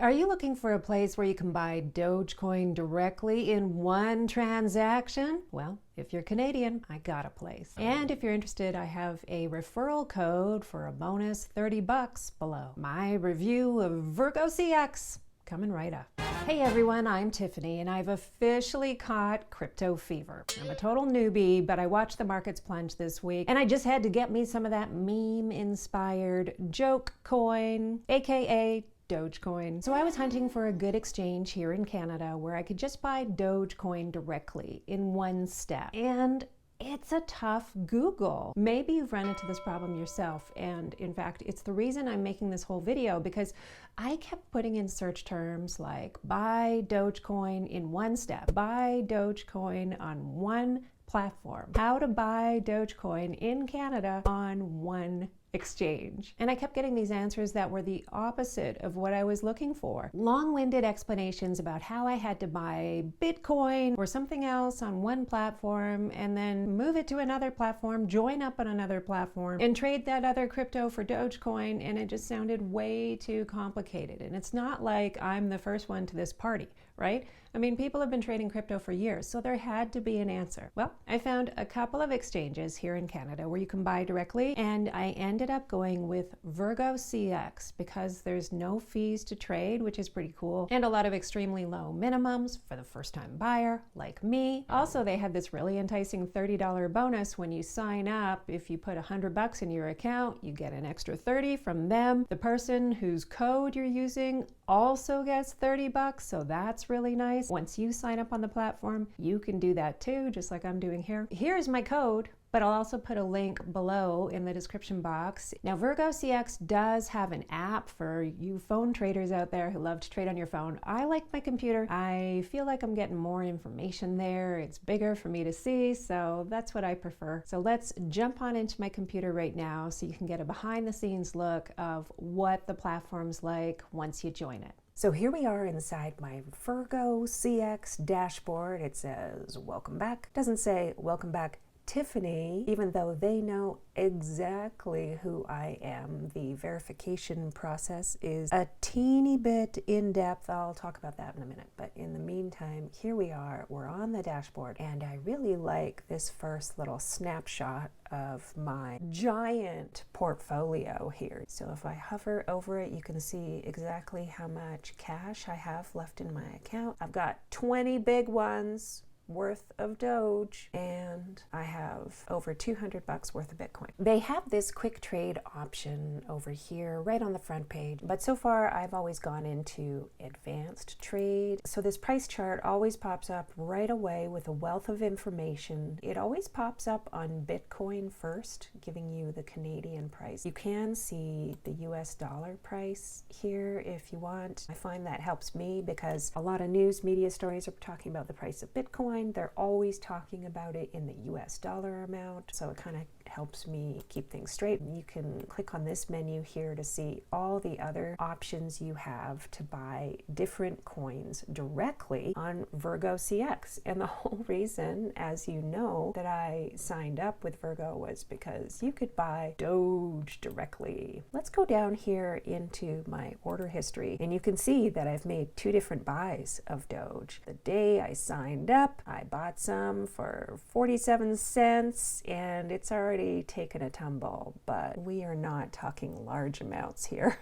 Are you looking for a place where you can buy Dogecoin directly in one transaction? Well, if you're Canadian, I got a place. And if you're interested, I have a referral code for a bonus $30 below. My review of VirgoCX coming right up. Hey everyone, I'm Tiffany and I've officially caught crypto fever. I'm a total newbie, but I watched the markets plunge this week and I just had to get me some of that meme-inspired joke coin, aka Dogecoin. So I was hunting for a good exchange here in Canada where I could just buy Dogecoin directly in one step. And it's a tough Google. Maybe you've run into this problem yourself, and in fact, it's the reason I'm making this whole video, because I kept putting in search terms like buy Dogecoin in one step, buy Dogecoin on one platform, how to buy Dogecoin in Canada on one exchange. And I kept getting these answers that were the opposite of what I was looking for. Long-winded explanations about how I had to buy Bitcoin or something else on one platform and then move it to another platform, join up on another platform, and trade that other crypto for Dogecoin, and it just sounded way too complicated. And it's not like I'm the first one to this party, right? I mean, people have been trading crypto for years, so there had to be an answer. Well, I found a couple of exchanges here in Canada where you can buy directly, and I ended up going with VirgoCX because there's no fees to trade, which is pretty cool, and a lot of extremely low minimums for the first-time buyer like me. Also, they had this really enticing $30 bonus when you sign up. If you put $100 in your account, you get an extra 30 from them. The person whose code you're using also gets $30, so that's really nice. Once you sign up on the platform, you can do that too, just like I'm doing here. Here's my code, but I'll also put a link below in the description box. Now, VirgoCX does have an app for you phone traders out there who love to trade on your phone. I like my computer. I feel like I'm getting more information there. It's bigger for me to see, so that's what I prefer. So let's jump on into my computer right now so you can get a behind-the-scenes look of what the platform's like once you join it. So here we are inside my VirgoCX dashboard. It says, welcome back. It doesn't say, welcome back, Tiffany, even though they know exactly who I am. The verification process is a teeny bit in-depth. I'll talk about that in a minute. But in the meantime, here we are. We're on the dashboard, and I really like this first little snapshot of my giant portfolio here. So if I hover over it, you can see exactly how much cash I have left in my account. I've got 20 big ones worth of Doge, and I have over $200 worth of Bitcoin. They have this quick trade option over here right on the front page, but so far I've always gone into advanced trade. So this price chart always pops up right away with a wealth of information. It always pops up on Bitcoin first, giving you the Canadian price. You can see the US dollar price here if you want. I find that helps me because a lot of news media stories are talking about the price of Bitcoin. They're always talking about it in the US dollar amount, so it kind of helps me keep things straight. You can click on this menu here to see all the other options you have to buy different coins directly on VirgoCX. And the whole reason, as you know, that I signed up with Virgo was because you could buy Doge directly. Let's go down here into my order history, and you can see that I've made 2 different buys of Doge. The day I signed up, I bought some for 47 cents, and it's already taken a tumble, but we are not talking large amounts here.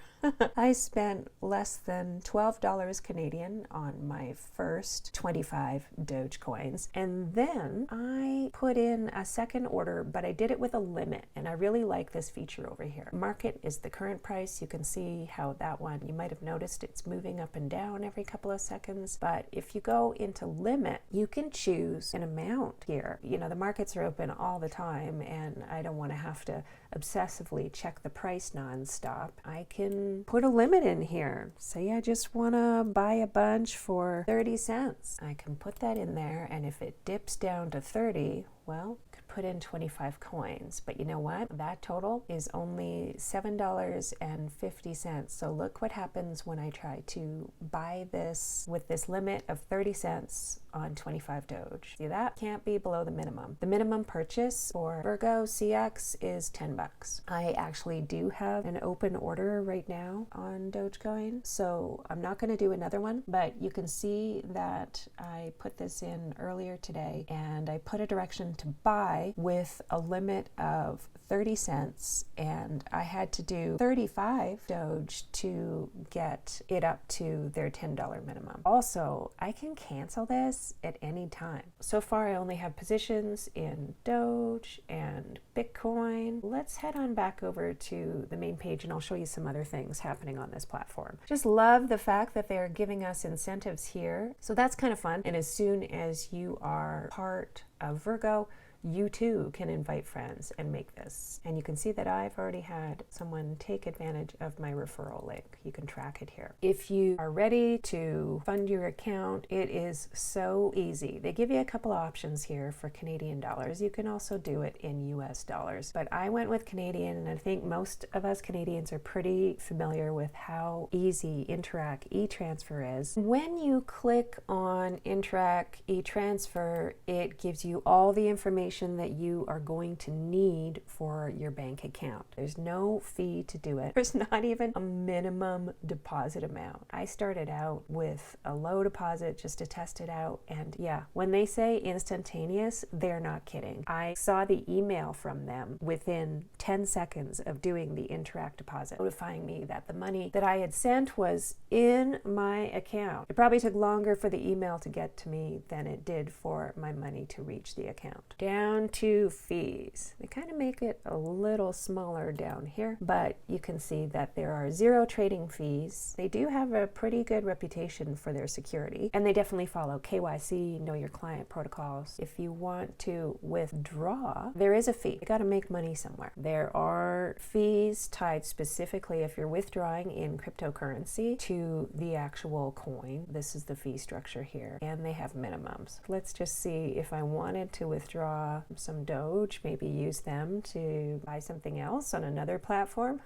I spent less than $12 Canadian on my first 25 Dogecoins, and then I put in a second order, but I did it with a limit, and I really like this feature over here. Market is the current price. You can see how that one, you might have noticed it's moving up and down every couple of seconds, but if you go into limit, you can choose an amount here. You know, the markets are open all the time, and I don't want to have to obsessively check the price nonstop. I can put a limit in here. Say I just want to buy a bunch for 30 cents. I can put that in there, and if it dips down to 30, well, could put in 25 coins. But you know what? That total is only $7.50. So look what happens when I try to buy this with this limit of 30 cents on 25 Doge. See that? Can't be below the minimum. The minimum purchase for VirgoCX is 10 bucks. I actually do have an open order right now on Dogecoin, so I'm not going to do another one, but you can see that I put this in earlier today, and I put a direction to buy with a limit of 30 cents, and I had to do 35 Doge to get it up to their $10 minimum. Also, I can cancel this at any time. So far, I only have positions in Doge and Bitcoin. Let's head on back over to the main page, and I'll show you some other things happening on this platform. Just love the fact that they're giving us incentives here. So that's kind of fun. And as soon as you are part of Virgo, you too can invite friends and make this. And you can see that I've already had someone take advantage of my referral link. You can track it here. If you are ready to fund your account, it is so easy. They give you a couple options here for Canadian dollars. You can also do it in US dollars. But I went with Canadian, and I think most of us Canadians are pretty familiar with how easy Interac e-transfer is. When you click on Interac e-transfer, it gives you all the information that you are going to need for your bank account. There's no fee to do it. There's not even a minimum deposit amount. I started out with a low deposit just to test it out, and yeah, when they say instantaneous, they're not kidding. I saw the email from them within 10 seconds of doing the Interac deposit, notifying me that the money that I had sent was in my account. It probably took longer for the email to get to me than it did for my money to reach the account. Down to fees. They kind of make it a little smaller down here, but you can see that there are 0 trading fees. They do have a pretty good reputation for their security, and they definitely follow KYC, know your client protocols. If you want to withdraw, there is a fee. You got to make money somewhere. There are fees tied specifically if you're withdrawing in cryptocurrency to the actual coin. This is the fee structure here, and they have minimums. Let's just see if I wanted to withdraw some Doge, maybe use them to buy something else on another platform.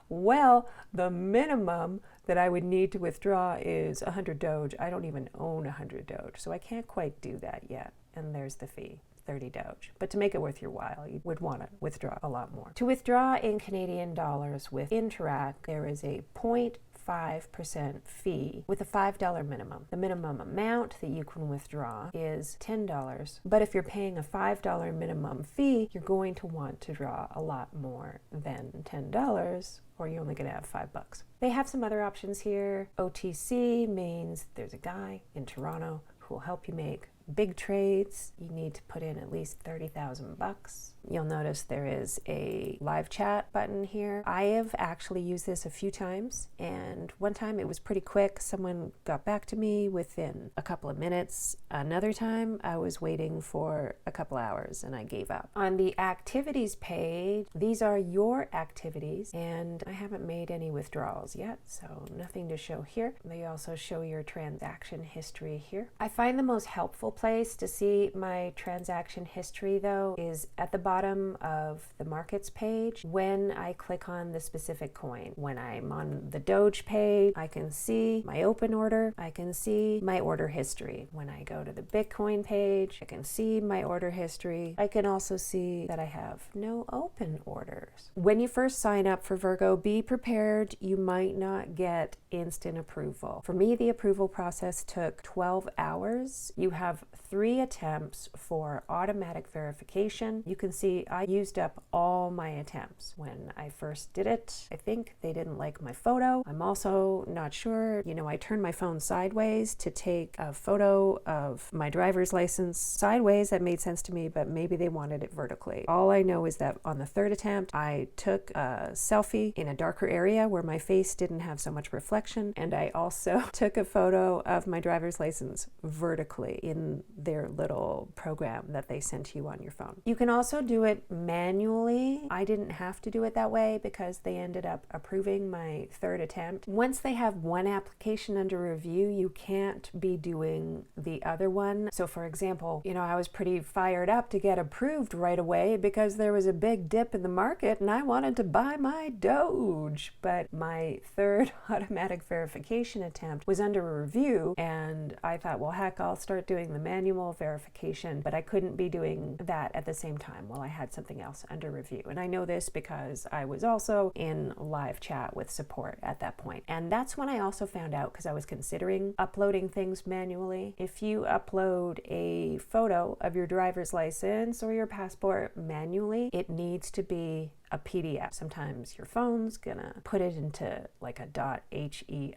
Well, the minimum that I would need to withdraw is 100 Doge. I don't even own 100 Doge, so I can't quite do that yet. And there's the fee. 30 Doge. But to make it worth your while, you would want to withdraw a lot more. To withdraw in Canadian dollars with Interac, there is a 0.5% fee with a $5 minimum. The minimum amount that you can withdraw is $10. But if you're paying a $5 minimum fee, you're going to want to draw a lot more than $10, or you're only going to have $5. They have some other options here. OTC means there's a guy in Toronto who will help you make big trades. You need to put in at least 30,000 bucks. You'll notice there is a live chat button here. I have actually used this a few times, and one time it was pretty quick. Someone got back to me within a couple of minutes. Another time I was waiting for a couple hours and I gave up. On the activities page, these are your activities, and I haven't made any withdrawals yet, so nothing to show here. They also show your transaction history here. I find the most helpful place to see my transaction history, though, is at the bottom of the markets page when I click on the specific coin. When I'm on the Doge page, I can see my open order, I can see my order history. When I go to the Bitcoin page, I can see my order history. I can also see that I have no open orders. When you first sign up for Virgo, be prepared you might not get instant approval. For me, the approval process took 12 hours. You have 3 attempts for automatic verification. You can see I used up all my attempts when I first did it. I think they didn't like my photo. I'm also not sure. I turned my phone sideways to take a photo of my driver's license sideways. That made sense to me, but maybe they wanted it vertically. All I know is that on the 3rd attempt, I took a selfie in a darker area where my face didn't have so much reflection, and I also took a photo of my driver's license vertically in their little program that they sent you on your phone. You can also do it manually. I didn't have to do it that way because they ended up approving my third attempt. Once they have one application under review, you can't be doing the other one. So for example, I was pretty fired up to get approved right away because there was a big dip in the market and I wanted to buy my Doge. But my third automatic verification attempt was under review, and I thought, well, heck, I'll start doing the manual verification, but I couldn't be doing that at the same time while I had something else under review. And I know this because I was also in live chat with support at that point. And that's when I also found out, because I was considering uploading things manually, if you upload a photo of your driver's license or your passport manually, it needs to be a PDF. Sometimes your phone's gonna put it into like a .heic,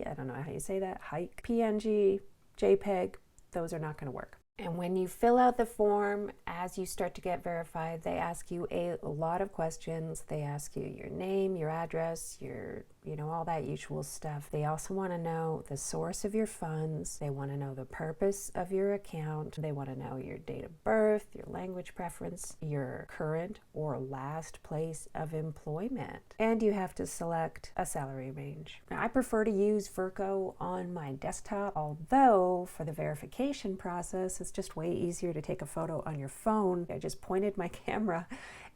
I don't know how you say that, hike, PNG, JPEG, those are not gonna work. And when you fill out the form, as you start to get verified, they ask you a lot of questions. They ask you your name, your address, your, all that usual stuff. They also want to know the source of your funds. They want to know the purpose of your account. They want to know your date of birth, your language preference, your current or last place of employment. And you have to select a salary range. Now, I prefer to use Virgo on my desktop, although for the verification process, it's just way easier to take a photo on your phone. I just pointed my camera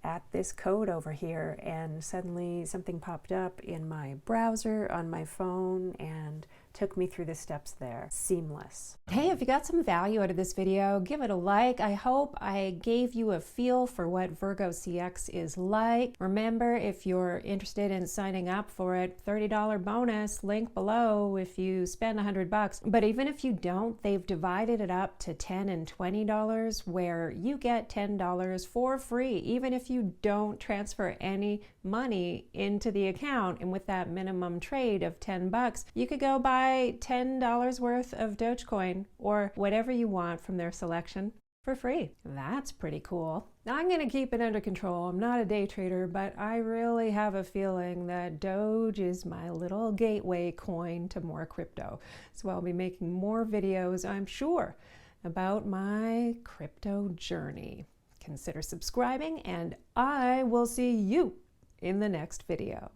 at this code over here and suddenly something popped up in my browser on my phone and took me through the steps there. Seamless. Hey, if you got some value out of this video, give it a like. I hope I gave you a feel for what VirgoCX is like. Remember, if you're interested in signing up for it, $30 bonus, link below if you spend $100. But even if you don't, they've divided it up to $10 and $20 where you get $10 for free, even if you don't transfer any money into the account. And with that minimum trade of $10, you could go buy $10 worth of Dogecoin or whatever you want from their selection for free. That's pretty cool. Now, I'm going to keep it under control. I'm not a day trader, but I really have a feeling that Doge is my little gateway coin to more crypto. So I'll be making more videos, I'm sure, about my crypto journey. Consider subscribing, and I will see you in the next video.